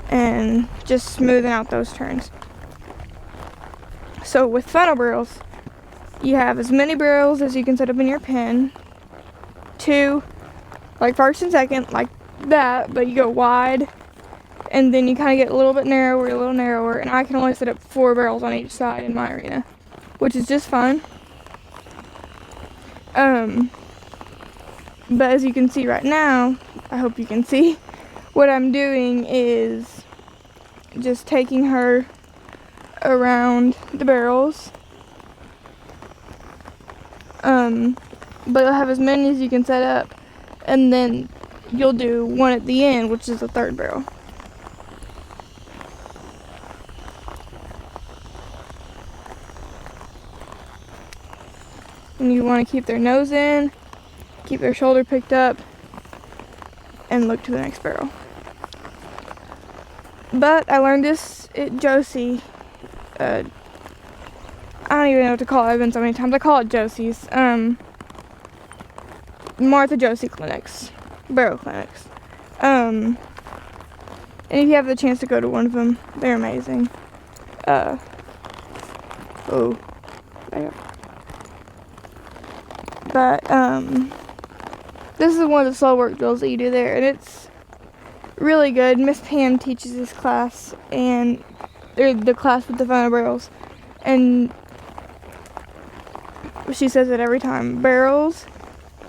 and just smoothing out those turns. So with funnel barrels, you have as many barrels as you can set up in your pen. 2, like first and second, like that, but you go wide, and then you kind of get a little bit narrower, and I can only set up 4 barrels on each side in my arena, which is just fine. But as you can see right now, I hope you can see, what I'm doing is just taking her around the barrels. But you'll have as many as you can set up, and then you'll do one at the end, which is the 3rd barrel. And you want to keep their nose in, keep their shoulder picked up, and look to the next barrel. But I learned this at Josie. I don't even know what to call it. I've been so many times. I call it Josie's. Martha Josie clinics, barrel clinics. And if you have the chance to go to one of them, they're amazing. There. But this is one of the slow work drills that you do there, and it's really good. Miss Pam teaches this class, and they're the class with the funnel barrels, and she says it every time. Barrels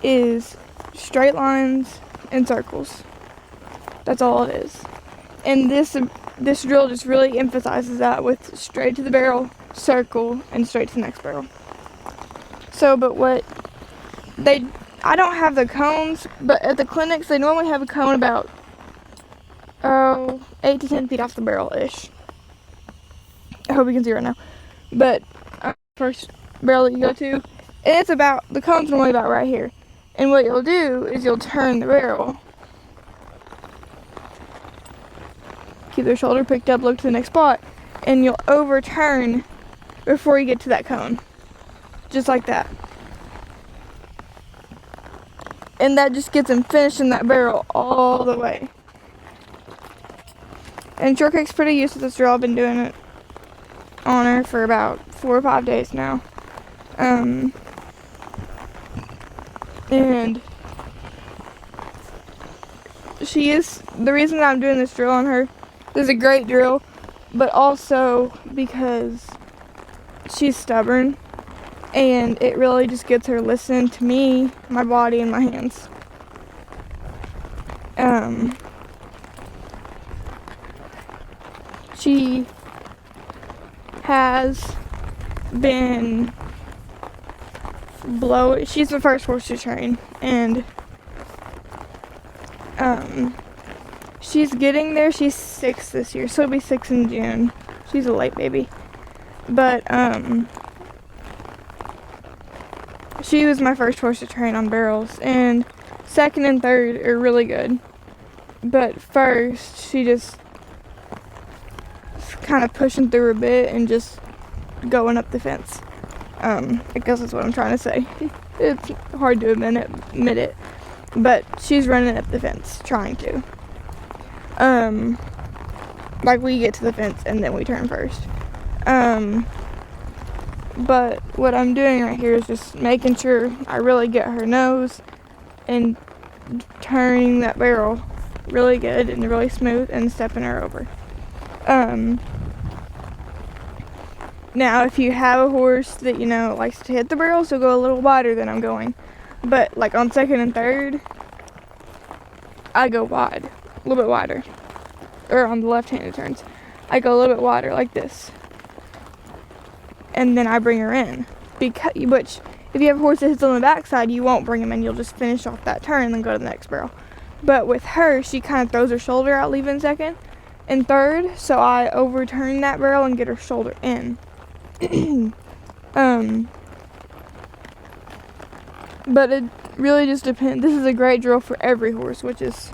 is straight lines and circles. That's all it is. And this drill just really emphasizes that, with straight to the barrel, circle, and straight to the next barrel. So, but I don't have the cones, but at the clinics they normally have a cone about 8 to 10 feet off the barrel-ish. I hope you can see right now. But first barrel that you go to, and it's about, the cone's normally about right here. And what you'll do is you'll turn the barrel. Keep their shoulder picked up, look to the next spot, and you'll overturn before you get to that cone. Just like that. And that just gets them finishing that barrel all the way. And Shortcake's pretty used to this drill. I've been doing it on her for about 4 or 5 days now. And she is, the reason that I'm doing this drill on her, this is a great drill, but also because she's stubborn, and it really just gets her listening to me, my body, and my hands. She has been she's the first horse to train, and she's getting there. She's 6 this year, so it'll be 6 in June. She's a late baby, but she was my first horse to train on barrels, and 2nd and 3rd are really good, but first she just kind of pushing through a bit and just going up the fence. I guess that's what I'm trying to say. It's hard to admit it, but she's running up the fence, trying to. Like, we get to the fence and then we turn first. But what I'm doing right here is just making sure I really get her nose and turning that barrel really good and really smooth and stepping her over. Now, if you have a horse that, likes to hit the barrels, so go a little wider than I'm going. But, like, on 2nd and 3rd, I go wide, a little bit wider. Or on the left-handed turns, I go a little bit wider, like this. And then I bring her in. Which, if you have a horse that hits on the backside, you won't bring him in. You'll just finish off that turn and then go to the next barrel. But with her, she kind of throws her shoulder out, leaving 2nd and 3rd. So I overturn that barrel and get her shoulder in. But it really just depends. This is a great drill for every horse, which is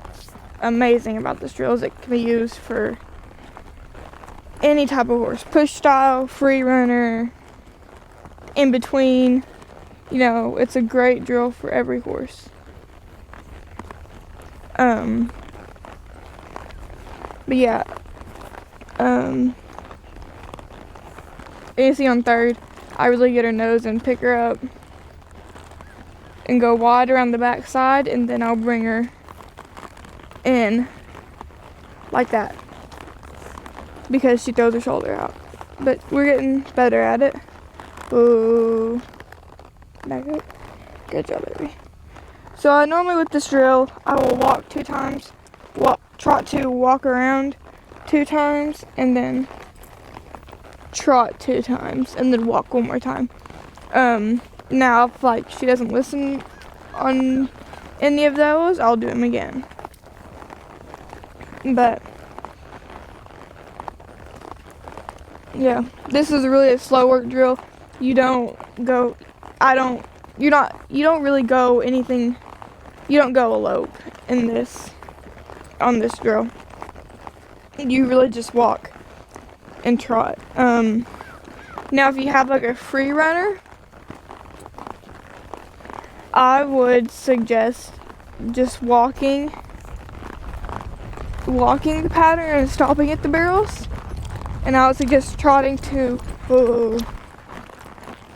amazing about this drill, is it can be used for any type of horse. Push style, free runner, in between. It's a great drill for every horse. But yeah, You see on third, I really get her nose and pick her up and go wide around the back side, and then I'll bring her in like that because she throws her shoulder out. But we're getting better at it. Ooh. Back up. Good job, baby. So I normally with this drill, I will walk 2 times, trot 2, walk around 2 times, and then trot 2 times, and then walk 1 more time. Now if like she doesn't listen on any of those, I'll do them again. But yeah, this is really a slow work drill. You don't really go anything, you don't go elope on this drill. You really just walk and trot. Now if you have like a free runner, I would suggest just walking the pattern and stopping at the barrels. And I would suggest trotting to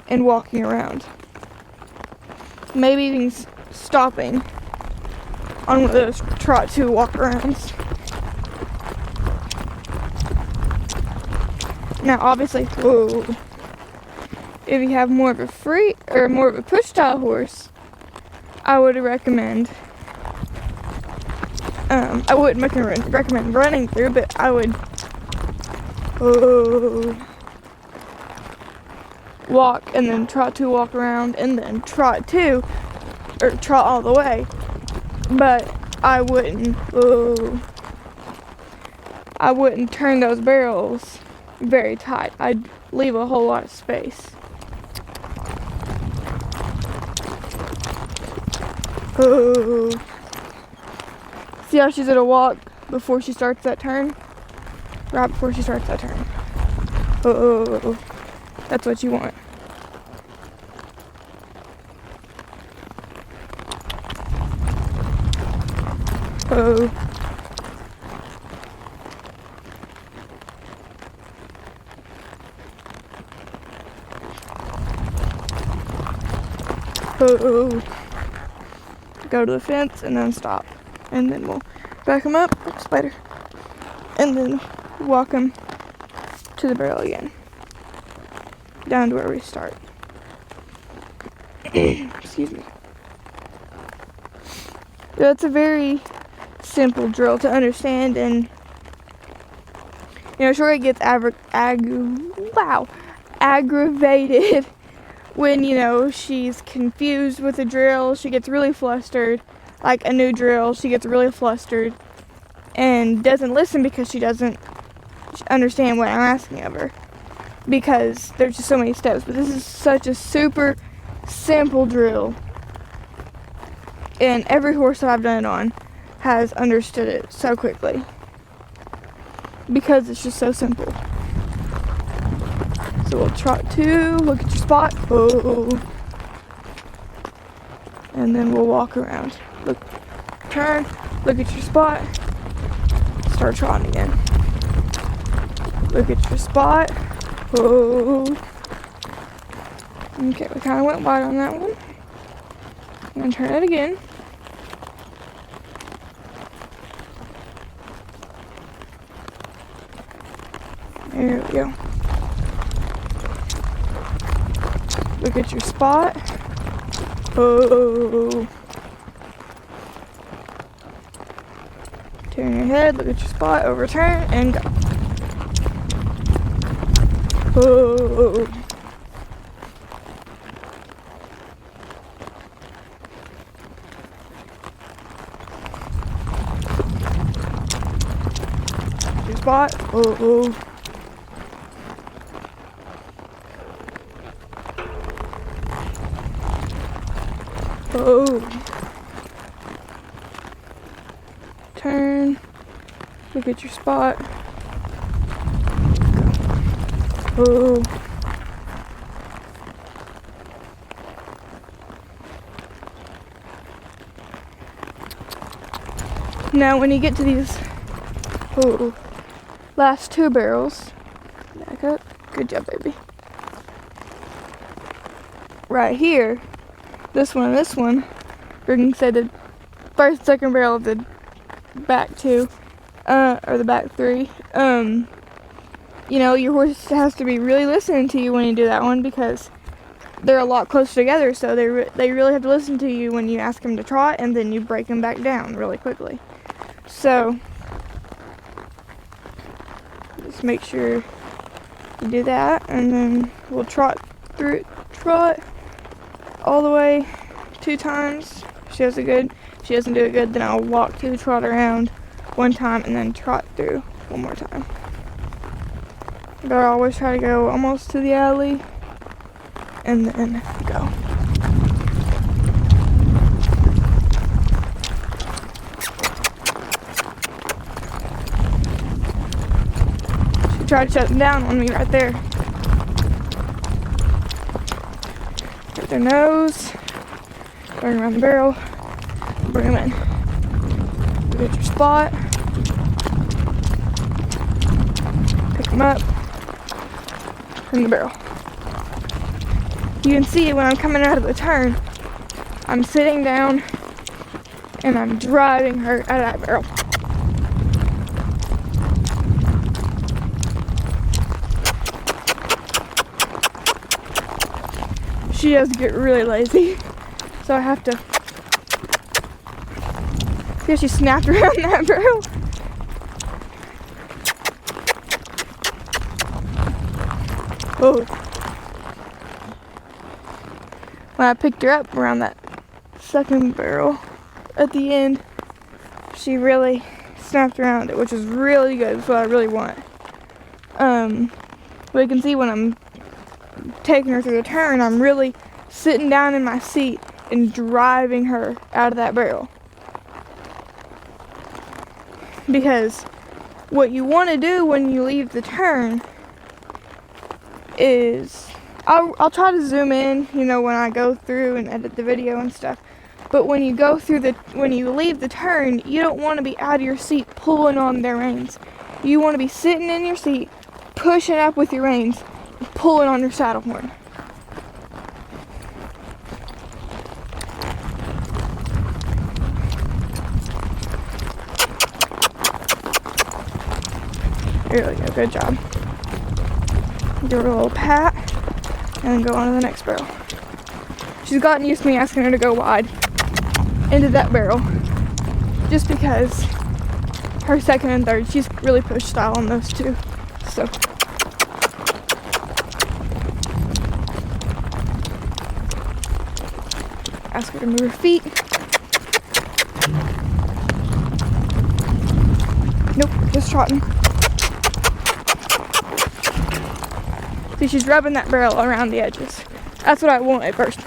and walking around. Maybe even stopping on one of those trot to walk arounds. Now obviously, if you have more of a free or more of a push style horse, I would recommend, I wouldn't recommend running through, but I would walk and then trot to walk around and then trot to, or trot all the way. But I wouldn't turn those barrels very tight. I'd leave a whole lot of space. See how she's gonna walk before she starts that turn? Right before she starts that turn. That's what you want. Go to the fence and then stop. And then we'll back them up, spider, and then walk them to the barrel again. Down to where we start. Excuse me. That's a very simple drill to understand, and Shortcake gets aggravated when she's confused with a drill. She gets really flustered, like a new drill. She gets really flustered and doesn't listen because she doesn't understand what I'm asking of her, because there's just so many steps. But this is such a super simple drill, and every horse that I've done it on has understood it so quickly because it's just so simple. So we'll trot to, look at your spot, and then we'll walk around. Look, turn, look at your spot, start trotting again. Look at your spot. Okay, we kind of went wide on that one. I'm gonna turn it again. There we go. Look at your spot. Turn your head, look at your spot, overturn, and go. Your spot. Turn. Look at your spot. Go. Now when you get to these last 2 barrels. Back up. Good job, baby. Right here, this one, we're gonna say the first, second barrel of the back 2, or the back 3. You know, your horse has to be really listening to you when you do that one, because they're a lot closer together, so they really have to listen to you when you ask them to trot, and then you break them back down really quickly. So just make sure you do that, and then we'll trot all the way 2 times. If she doesn't do it good, then I'll walk to trot around 1 time and then trot through 1 more time. But I always try to go almost to the alley and then go. She tried to shut them down on me right there. Get their nose, bring around the barrel, bring them in. Get your spot, pick them up, in the barrel. You can see when I'm coming out of the turn, I'm sitting down and I'm driving her out of that barrel. She does get really lazy, so I have to. See how she snapped around that barrel? Oh. When I picked her up around that second barrel at the end, she really snapped around it, which is really good. That's what I really want. But you can see when I'm taking her through the turn, I'm really sitting down in my seat and driving her out of that barrel. Because what you want to do when you leave the turn is, I'll try to zoom in, you know, when I go through and edit the video and stuff. But when you leave the turn, you don't want to be out of your seat pulling on their reins. You want to be sitting in your seat, pushing up with your reins, pulling on your saddle horn. There we go, good job. Give her a little pat, and then go on to the next barrel. She's gotten used to me asking her to go wide into that barrel, just because her second and third, she's really push style on those 2. So ask her to move her feet. Nope, just trotting. See, she's rubbing that barrel around the edges. That's what I want at first,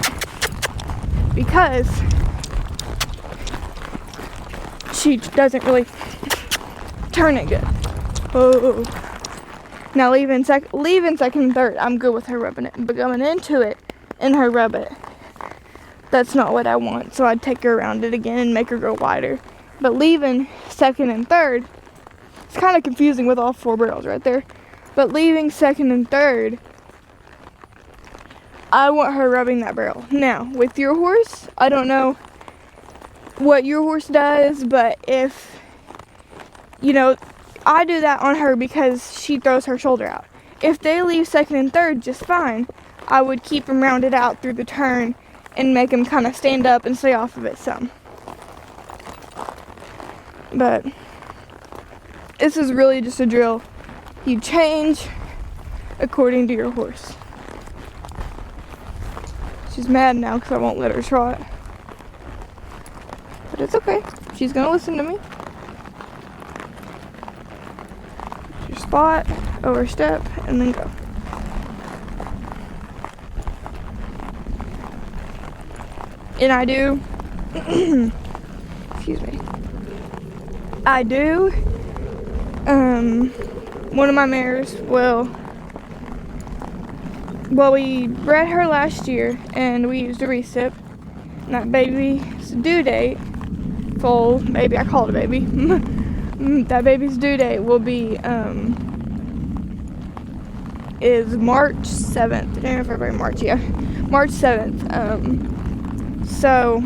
because she doesn't really turn it good. Oh, now leaving second and third, I'm good with her rubbing it, but going into it and her rub it, that's not what I want. So I'd take her around it again and make her go wider. But leaving second and third, it's kind of confusing with all 4 barrels right there. But leaving second and third, I want her rubbing that barrel. Now, with your horse, I don't know what your horse does, but if, you know, I do that on her because she throws her shoulder out. If they leave second and third just fine, I would keep them rounded out through the turn and make them kind of stand up and stay off of it some. But this is really just a drill. You change according to your horse. She's mad now because I won't let her trot. But it's okay. She's going to listen to me. Your spot, overstep, and then go. And I do, excuse me, I do, one of my mares, well, we bred her last year, and we used a recip, and that baby's due date, full baby, I call it a baby, that baby's due date will be is March 7th. January, February, March, yeah. March 7th. So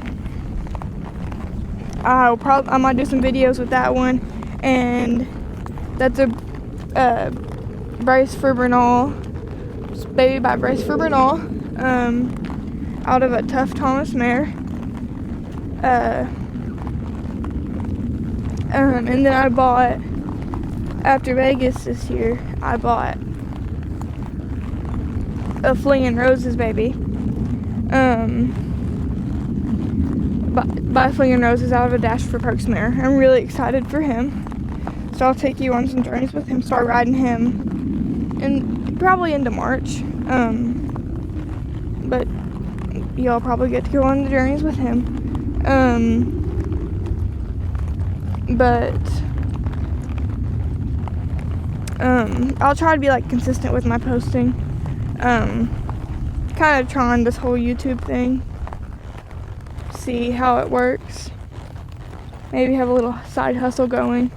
I might do some videos with that one, and that's a Bryce for Bernal, baby by Bryce for Bernal, out of a tough Thomas mare. And then I bought, after Vegas this year, I bought a Flingin' Roses baby. By Flingin' Roses out of a Dash for Perks mare. I'm really excited for him. So I'll take you on some journeys with him, start riding him, and probably into March. But y'all probably get to go on the journeys with him. I'll try to be like consistent with my posting. Kind of trying this whole YouTube thing, see how it works. Maybe have a little side hustle going.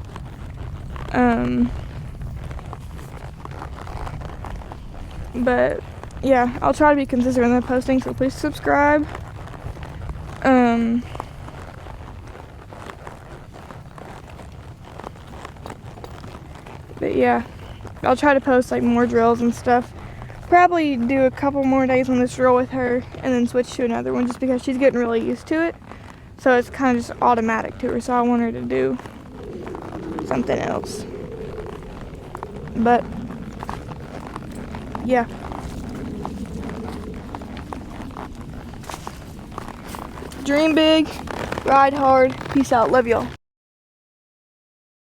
But yeah, I'll try to be consistent with my posting, so please subscribe. But yeah, I'll try to post like more drills and stuff. Probably do a couple more days on this drill with her and then switch to another one, just because she's getting really used to it. So it's kind of just automatic to her, so I want her to do something else. But yeah. Dream big, ride hard, peace out, love y'all.